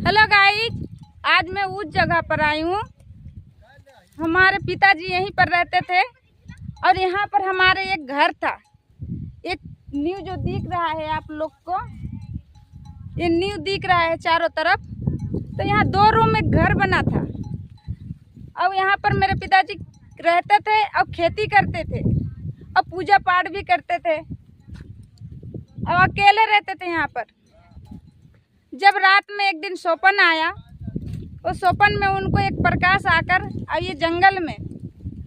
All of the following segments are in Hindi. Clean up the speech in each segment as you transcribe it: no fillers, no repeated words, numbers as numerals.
हेलो गाइस, आज मैं उस जगह पर आई हूँ। हमारे पिताजी यहीं पर रहते थे और यहाँ पर हमारे एक घर था। एक न्यू जो दिख रहा है आप लोग को, ये न्यू दिख रहा है चारों तरफ। तो यहाँ 2 रूम में घर बना था और यहाँ पर मेरे पिताजी रहते थे और खेती करते थे और पूजा पाठ भी करते थे और अकेले रहते थे यहाँ पर। जब रात में एक दिन सौपन आया, उस सौपन में उनको एक प्रकाश आकर और ये जंगल में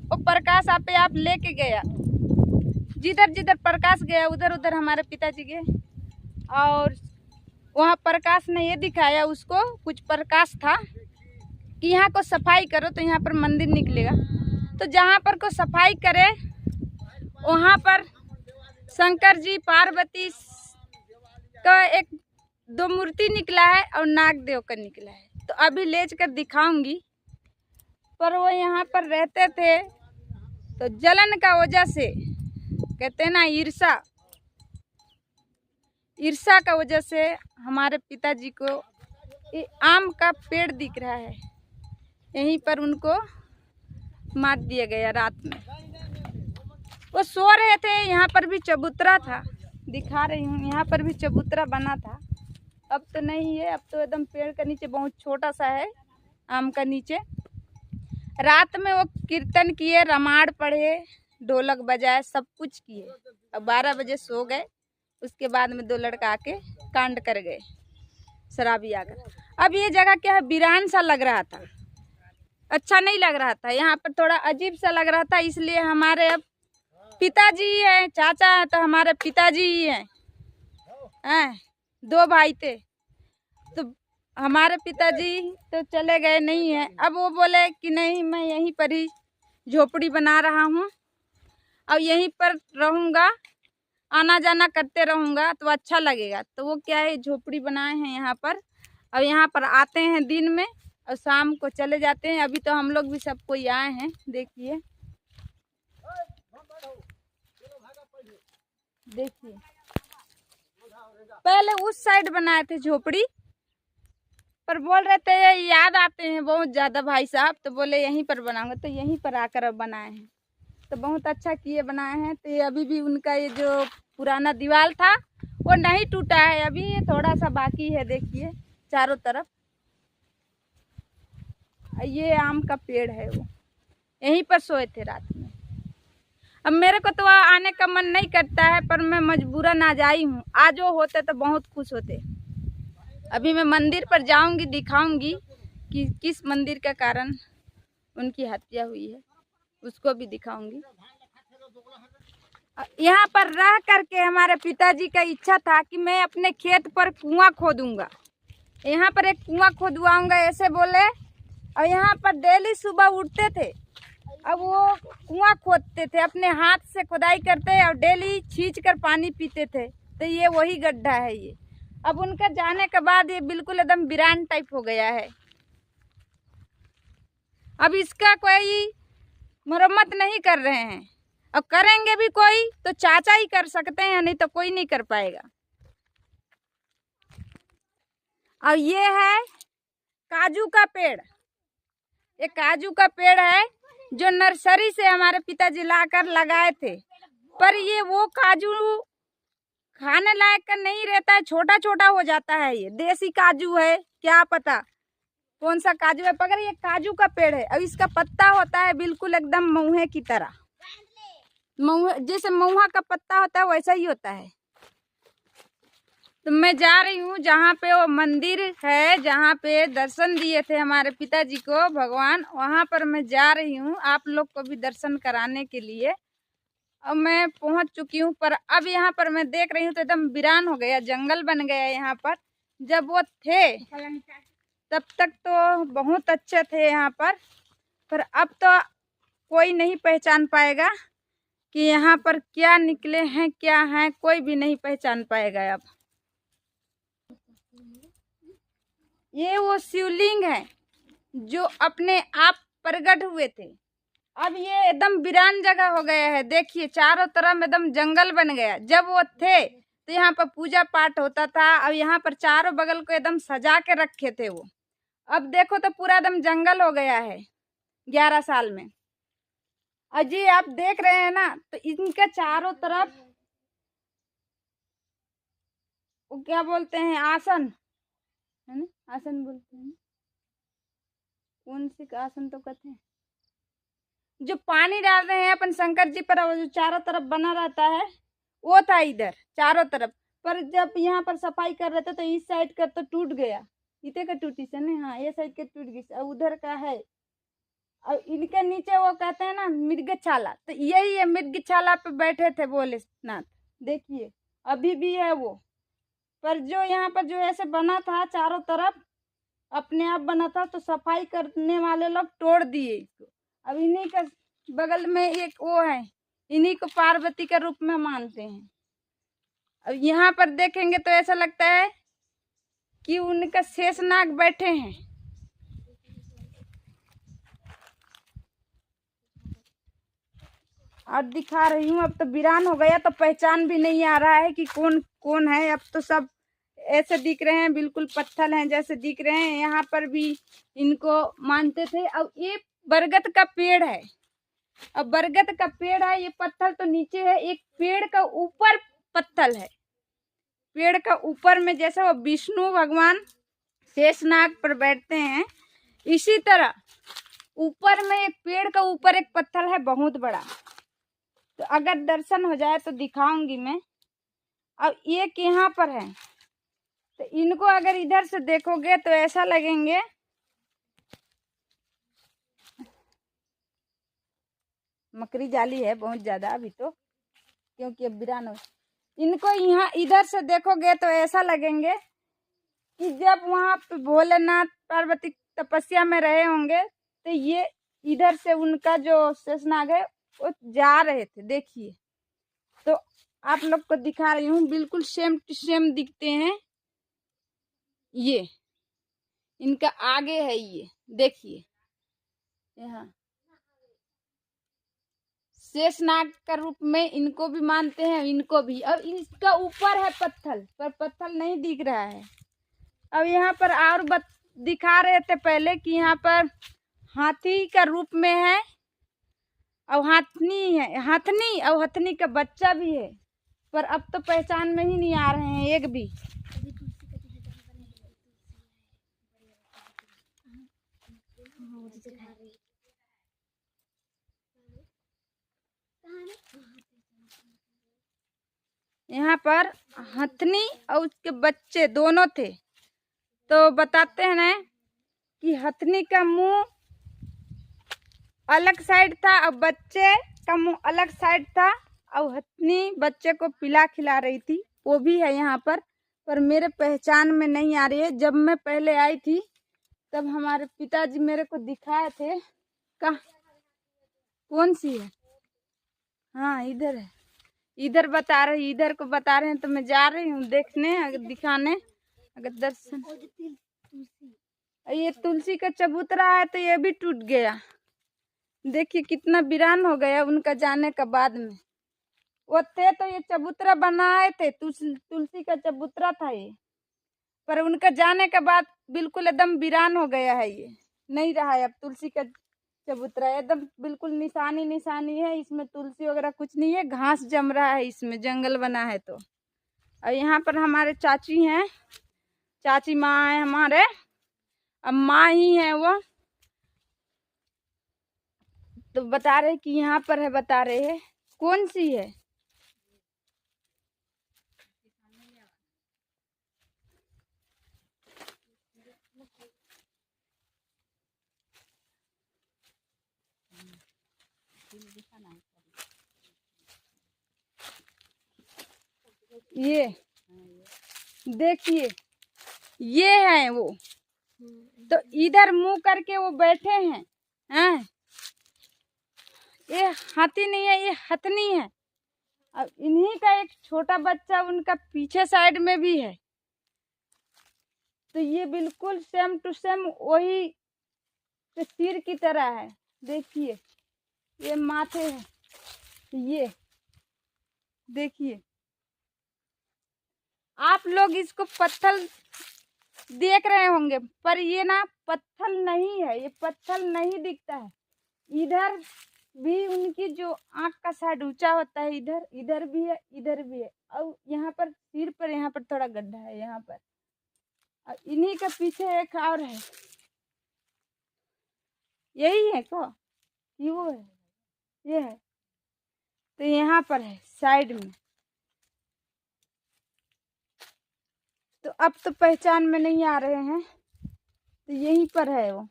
वो प्रकाश आपे आप लेके गया। जिधर जिधर प्रकाश गया उधर उधर हमारे पिताजी गए और वहाँ प्रकाश ने ये दिखाया उसको, कुछ प्रकाश था कि यहाँ को सफाई करो तो यहाँ पर मंदिर निकलेगा। तो जहाँ पर को सफाई करे वहाँ पर शंकर जी पार्वती का एक 2 मूर्ति निकला है और नागदेव का निकला है। तो अभी ले कर दिखाऊंगी। पर वो यहाँ पर रहते थे तो जलन का वजह से, कहते हैं ना ईर्षा का वजह से हमारे पिताजी को ये आम का पेड़ दिख रहा है, यहीं पर उनको मार दिया गया रात में। वो सो रहे थे, यहाँ पर भी चबूतरा था, दिखा रही हूँ। यहाँ पर भी चबूतरा बना था, अब तो नहीं है, अब तो एकदम पेड़ का नीचे बहुत छोटा सा है, आम का नीचे। रात में वो कीर्तन किए, रामायण पढ़े, ढोलक बजाए, सब कुछ किए। अब 12 बजे सो गए। उसके बाद में 2 लड़का आके कांड कर गए, शराबी आकर। अब ये जगह क्या है, वीरान सा लग रहा था, अच्छा नहीं लग रहा था। यहाँ पर थोड़ा अजीब सा लग रहा था, इसलिए हमारे अब पिताजी ही हैं, चाचा है तो हमारे पिताजी ही हैं। 2 भाई थे तो हमारे पिताजी तो चले गए नहीं हैं। अब वो बोले कि नहीं, मैं यहीं पर ही झोपड़ी बना रहा हूँ और यहीं पर रहूँगा, आना जाना करते रहूँगा तो अच्छा लगेगा। तो वो क्या है, झोपड़ी बनाए हैं यहाँ पर और यहाँ पर आते हैं दिन में और शाम को चले जाते हैं। अभी तो हम लोग भी सब कोई आए हैं, देखिए देखिए। पहले उस साइड बनाए थे झोपड़ी, पर बोल रहे थे याद आते हैं बहुत ज़्यादा भाई साहब, तो बोले यहीं पर बनाऊंगा, तो यहीं पर आकर अब बनाए हैं। तो बहुत अच्छा किए बनाए हैं। तो ये अभी भी उनका ये जो पुराना दीवार था वो नहीं टूटा है, अभी ये थोड़ा सा बाकी है। देखिए चारों तरफ ये आम का पेड़ है, वो यहीं पर सोए थे रात में। अब मेरे को तो आने का मन नहीं करता है, पर मैं मजबूरन आज आई हूँ। आज वो होते तो बहुत खुश होते। अभी मैं मंदिर पर जाऊंगी, दिखाऊंगी कि किस मंदिर के कारण उनकी हत्या हुई है, उसको भी दिखाऊंगी। यहाँ पर रह करके हमारे पिताजी का इच्छा था कि मैं अपने खेत पर कुआं खोदूंगा, यहाँ पर एक कुआं खोदवाऊंगा ऐसे बोले। और यहाँ पर डेली सुबह उठते थे, अब वो कुआं खोदते थे, अपने हाथ से खुदाई करते और डेली छींच कर पानी पीते थे। तो ये वही गड्ढा है ये। अब उनका जाने के बाद ये बिल्कुल एकदम वीरान टाइप हो गया है। अब इसका कोई मरम्मत नहीं कर रहे हैं, और करेंगे भी कोई तो चाचा ही कर सकते हैं, नहीं तो कोई नहीं कर पाएगा। और ये है काजू का पेड़, ये काजू का पेड़ है जो नर्सरी से हमारे पिताजी लाकर लगाए थे। पर ये वो काजू खाने लायक का नहीं रहता है, छोटा छोटा हो जाता है। ये देसी काजू है, क्या पता कौन सा काजू है, पर ये काजू का पेड़ है। और इसका पत्ता होता है बिल्कुल एकदम महुए की तरह, महुए जैसे महुआ का पत्ता होता है वैसा ही होता है। तो मैं जा रही हूँ जहाँ पे वो मंदिर है, जहाँ पे दर्शन दिए थे हमारे पिताजी को भगवान, वहाँ पर मैं जा रही हूँ आप लोग को भी दर्शन कराने के लिए। अब मैं पहुँच चुकी हूँ, पर अब यहाँ पर मैं देख रही हूँ तो एकदम वीरान हो गया, जंगल बन गया यहाँ पर। जब वो थे तब तक तो बहुत अच्छे थे यहाँ पर अब तो कोई नहीं पहचान पाएगा कि यहाँ पर क्या निकले हैं, क्या हैं, कोई भी नहीं पहचान पाएगा। अब ये वो शिवलिंग है जो अपने आप प्रकट हुए थे। अब ये एकदम वीरान जगह हो गया है। देखिए चारों तरफ एकदम जंगल बन गया। जब वो थे तो यहाँ पर पूजा पाठ होता था। और यहाँ पर चारों बगल को एकदम सजा के रखे थे वो। अब देखो तो पूरा एकदम जंगल हो गया है 11 साल में। और जी आप देख रहे हैं ना, तो इनके चारों तरफ वो क्या बोलते हैं, आसन है ना, आसन बोलते हैं। कौन सी का आसन तो कहते हैं, जो पानी डाल रहे हैं अपन शंकर जी पर, वो जो चारों तरफ बना रहता है वो था इधर चारों तरफ। पर जब यहाँ पर सफाई कर रहे थे तो इस साइड का तो टूट गया, इतने का टूटी से नहीं, हाँ ये साइड के टूट गई, और उधर का है। और इनके नीचे वो कहते हैं ना मृगशाला, तो यही है, मृगशाला पे बैठे थे भोलेनाथ। देखिए अभी भी है वो। पर जो यहाँ पर जो ऐसे बना था चारों तरफ अपने आप बना था, तो सफाई करने वाले लोग तोड़ दिए इसको। अब इन्हीं का बगल में एक वो है, इन्हीं को पार्वती के रूप में मानते हैं। अब यहाँ पर देखेंगे तो ऐसा लगता है कि उनका शेषनाग बैठे हैं। और दिखा रही हूँ, अब तो वीरान हो गया तो पहचान भी नहीं आ रहा है कि कौन कौन है। अब तो सब ऐसे दिख रहे हैं, बिल्कुल पत्थर हैं जैसे दिख रहे हैं। यहाँ पर भी इनको मानते थे। अब ये बरगद का पेड़ है, अब बरगद का पेड़ है, ये पत्थर तो नीचे है, एक पेड़ का ऊपर पत्थर है। पेड़ का ऊपर में जैसे वो विष्णु भगवान शेषनाग पर बैठते हैं, इसी तरह ऊपर में एक पेड़ का ऊपर एक पत्थर है बहुत बड़ा। तो अगर दर्शन हो जाए तो दिखाऊंगी मैं। अब एक यहाँ पर है, तो इनको अगर इधर से देखोगे तो ऐसा लगेंगे मकड़ी जाली है बहुत ज्यादा अभी तो, क्योंकि अब वीरान हो। इनको यहाँ इधर से देखोगे तो ऐसा लगेंगे कि जब वहां पे भोलेनाथ पार्वती तपस्या में रहे होंगे, तो ये इधर से उनका जो शेषनाग है वो जा रहे थे। देखिए तो आप लोग को दिखा रही हूँ, बिल्कुल सेम टू सेम दिखते हैं। ये इनका आगे है, ये देखिए यहाँ शेषनाग का रूप में इनको भी मानते हैं, इनको भी। अब इसका ऊपर है पत्थर, पर पत्थर नहीं दिख रहा है। अब यहाँ पर और दिखा रहे थे पहले कि यहाँ पर हाथी का रूप में है, और हाथनी है, हाथनी और हथनी का बच्चा भी है। पर अब तो पहचान में ही नहीं आ रहे हैं एक भी। यहाँ पर हथनी और उसके बच्चे दोनों थे। तो बताते हैं ना कि हथनी का मुंह अलग साइड था और बच्चे का मुंह अलग साइड था, और हथनी बच्चे को पिला खिला रही थी। वो भी है यहाँ पर मेरे पहचान में नहीं आ रही है। जब मैं पहले आई थी तब हमारे पिताजी मेरे को दिखाए थे। कौन सी है, हाँ इधर है, इधर बता रहे, इधर को बता रहे हैं। तो मैं जा रही हूँ देखने, अगर दिखाने, अगर दर्शन। ये तुलसी का चबूतरा है, तो ये भी टूट गया। देखिए कितना वीरान हो गया उनका जाने का बाद में। वो थे तो ये चबूतरा बनाए थे, तुलसी का चबूतरा था ये। पर उनका जाने के बाद बिल्कुल एकदम वीरान हो गया है, ये नहीं रहा है अब तुलसी का चबूतरा। एकदम बिल्कुल निशानी निशानी है, इसमें तुलसी वगैरह कुछ नहीं है, घास जम रहा है इसमें, जंगल बना है तो। और यहाँ पर हमारे चाची हैं, चाची माँ है हमारे, अब माँ ही है वो। तो बता रहे कि यहाँ पर है, बता रहे हैं कौन सी है। ये देखिए ये है वो। तो इधर मुंह करके वो बैठे हैं, हैं? ये हाथी नहीं है, ये हथनी है। अब इन्हीं का एक छोटा बच्चा उनका पीछे साइड में भी है। तो ये बिल्कुल सेम टू सेम वही सिर की तरह है। देखिए ये माथे है, ये देखिए आप लोग इसको पत्थर देख रहे होंगे, पर ये ना पत्थर नहीं है, ये पत्थर नहीं दिखता है। इधर भी उनकी जो आँख का साइड ऊंचा होता है, इधर इधर भी है, इधर भी है, और यहाँ पर सिर पर यहाँ पर थोड़ा गड्ढा है यहाँ पर, और इन्हीं के पीछे एक और है। यही है को ये वो है, ये है, तो यहाँ पर है साइड में। तो अब तो पहचान में नहीं आ रहे हैं, तो यहीं पर है वो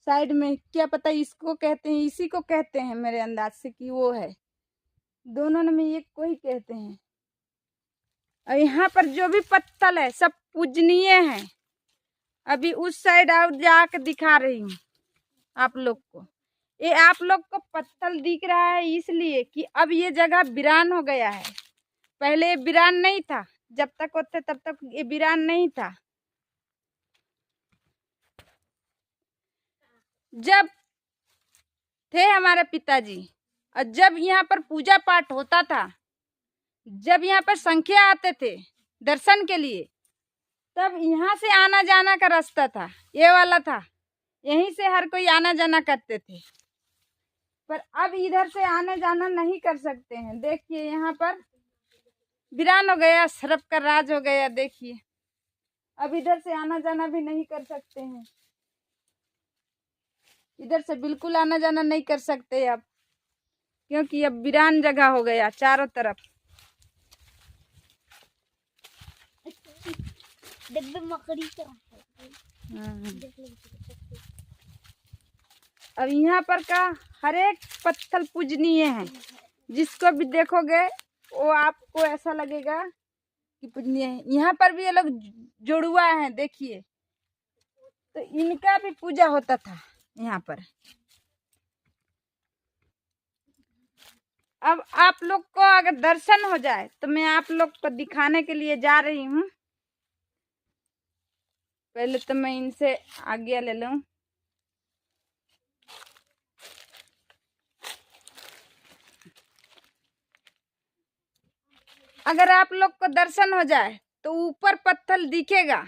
साइड में। क्या पता इसको कहते हैं, इसी को कहते हैं मेरे अंदाज से कि वो है, दोनों में एक को ही कहते हैं। और यहाँ पर जो भी पत्थर है सब पूजनीय है। अभी उस साइड और जाकर दिखा रही हूँ आप लोग को। ये आप लोग को पत्थर दिख रहा है इसलिए कि अब ये जगह वीरान हो गया है। पहले ये वीरान नहीं था, जब तक होते तब तक ये वीरान नहीं था। जब थे हमारे पिताजी और जब यहाँ पर पूजा पाठ होता था, जब यहाँ पर संख्या आते थे दर्शन के लिए, तब यहाँ से आना जाना का रास्ता था, ये वाला था, यहीं से हर कोई आना जाना करते थे। पर अब इधर से आने जाना नहीं कर सकते हैं। देखिए यहाँ पर वीरान हो गया, सर्प का राज हो गया। देखिए अब इधर से आना जाना भी नहीं कर सकते हैं, इधर से बिल्कुल आना जाना नहीं कर सकते अब, क्योंकि अब वीरान जगह हो गया चारों तरफ। अब यहाँ पर का हर एक पत्थर पूजनीय है, जिसको भी देखोगे वो आपको ऐसा लगेगा कि पूजनीय है। यहाँ पर भी ये लोग जुड़ुआ हैं, देखिए, तो इनका भी पूजा होता था यहाँ पर। अब आप लोग को अगर दर्शन हो जाए तो मैं आप लोग को दिखाने के लिए जा रही हूँ। पहले तो मैं इनसे आज्ञा ले लूं। अगर आप लोग को दर्शन हो जाए तो ऊपर पत्थर दिखेगा,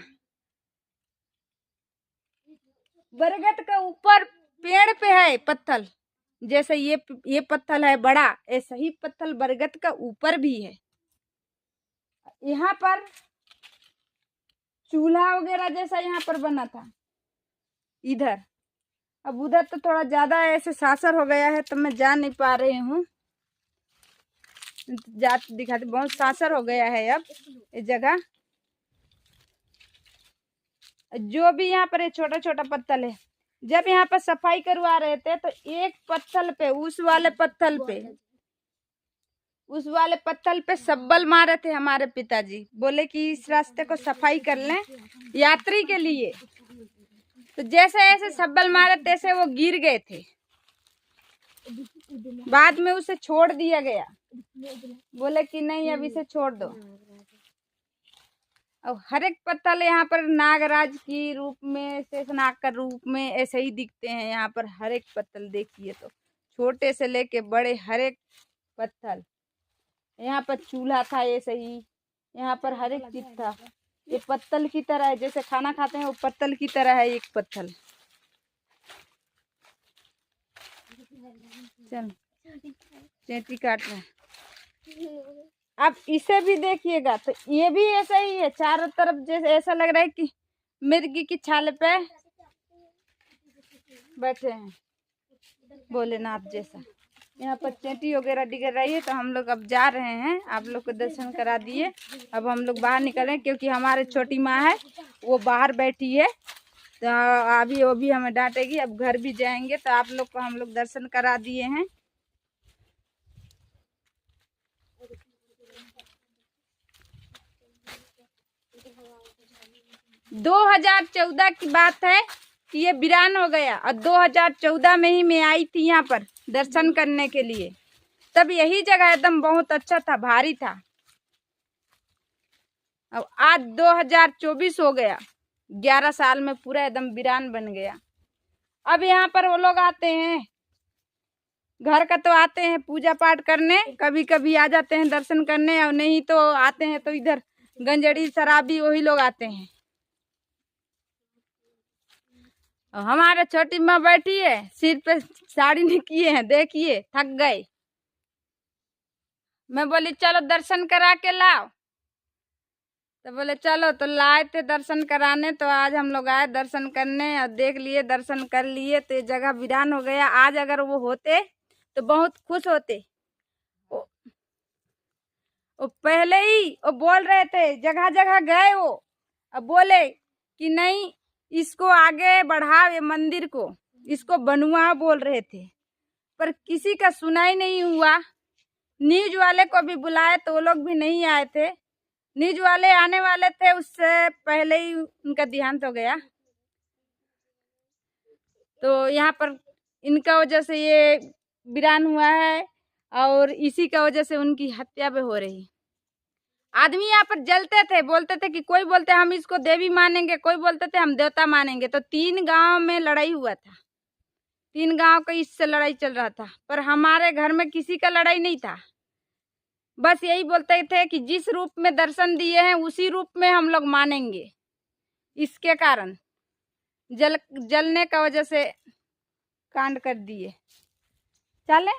बरगद का ऊपर पेड़ पे है पत्थर। जैसे ये पत्थर है बड़ा, ऐसा ही पत्थर बरगद का ऊपर भी है। यहाँ पर चूल्हा वगैरह जैसा यहाँ पर बना था इधर। अब उधर तो थोड़ा ज्यादा ऐसे सासर हो गया है तो मैं जा नहीं पा रही हूँ, जात दिखाते, बहुत सासर हो गया है अब ये जगह। जो भी यहाँ पर छोटा छोटा पत्थर है, जब यहाँ पर सफाई करवा रहे थे तो एक पत्थर पे उस वाले पत्थर पे सब्बल मारे थे हमारे पिताजी। बोले कि इस रास्ते को सफाई कर लें यात्री के लिए। तो जैसे ऐसे सब्बल मारे तैसे वो गिर गए थे, बाद में उसे छोड़ दिया गया। बोले कि नहीं अब इसे छोड़ दो। अब हर एक पत्थर यहाँ पर नागराज की रूप में, शेषनाग का रूप में ऐसे ही दिखते हैं यहाँ पर। हर एक पत्थर देखिए तो छोटे से लेके बड़े हर एक पत्थर। यहाँ पर चूल्हा था ऐसे ही, यहाँ पर हर एक चीज था। ये पत्थर की तरह है, जैसे खाना खाते हैं वो पत्थर की तरह है एक पत्थर। चल चेटी काट रहे हैं। अब इसे भी देखिएगा तो ये भी ऐसा ही है, चारों तरफ जैसे ऐसा लग रहा है कि मिर्गी की छाल पे बैठे हैं भोलेनाथ जैसा। यहाँ पर चेटी वगैरह दिख रही है। तो हम लोग अब जा रहे हैं, आप लोग को दर्शन करा दिए। अब हम लोग बाहर निकले क्योंकि हमारे छोटी माँ है वो बाहर बैठी है, तो अभी वो भी हमें डांटेगी। अब घर भी जाएंगे, तो आप लोग को हम लोग दर्शन करा दिए हैं। - 2014 की बात है कि ये वीरान हो गया, और 2014 में ही मैं आई थी यहाँ पर दर्शन करने के लिए। तब यही जगह एकदम बहुत अच्छा था, भारी था। अब आज 2024 हो गया, 11 साल में पूरा एकदम वीरान बन गया। अब यहाँ पर वो लोग आते हैं, घर का तो आते हैं पूजा पाठ करने, कभी कभी आ जाते हैं दर्शन करने, और नहीं तो आते हैं तो इधर गंजड़ी शराबी वही लोग आते हैं। और हमारे छोटी माँ बैठी है, सिर पे साड़ी नहीं किए हैं, देखिए थक गए। मैं बोली चलो दर्शन करा के लाओ, तो बोले चलो। तो लाए थे दर्शन कराने, तो आज हम लोग आए दर्शन करने और देख लिए, दर्शन कर लिए। तो ये जगह वीरान हो गया। आज अगर वो होते तो बहुत खुश होते। वो पहले ही वो बोल रहे थे, जगह जगह गए वो, अब बोले कि नहीं इसको आगे बढ़ाओ, ये मंदिर को इसको बनवाओ बोल रहे थे, पर किसी का सुनाई नहीं हुआ। न्यूज वाले को भी बुलाए तो वो लोग भी नहीं आए थे। न्यूज वाले आने वाले थे, उससे पहले ही उनका देहांत हो गया। तो यहाँ पर इनका वजह से ये वीरान हुआ है और इसी का वजह से उनकी हत्या भी हो रही। आदमी यहाँ पर जलते थे, बोलते थे कि कोई बोलते हम इसको देवी मानेंगे, कोई बोलते थे हम देवता मानेंगे। तो 3 गांव में लड़ाई हुआ था, 3 गांव का इससे लड़ाई चल रहा था, पर हमारे घर में किसी का लड़ाई नहीं था। बस यही बोलते थे कि जिस रूप में दर्शन दिए हैं उसी रूप में हम लोग मानेंगे। इसके कारण जलने का वजह से कांड कर दिए। चले।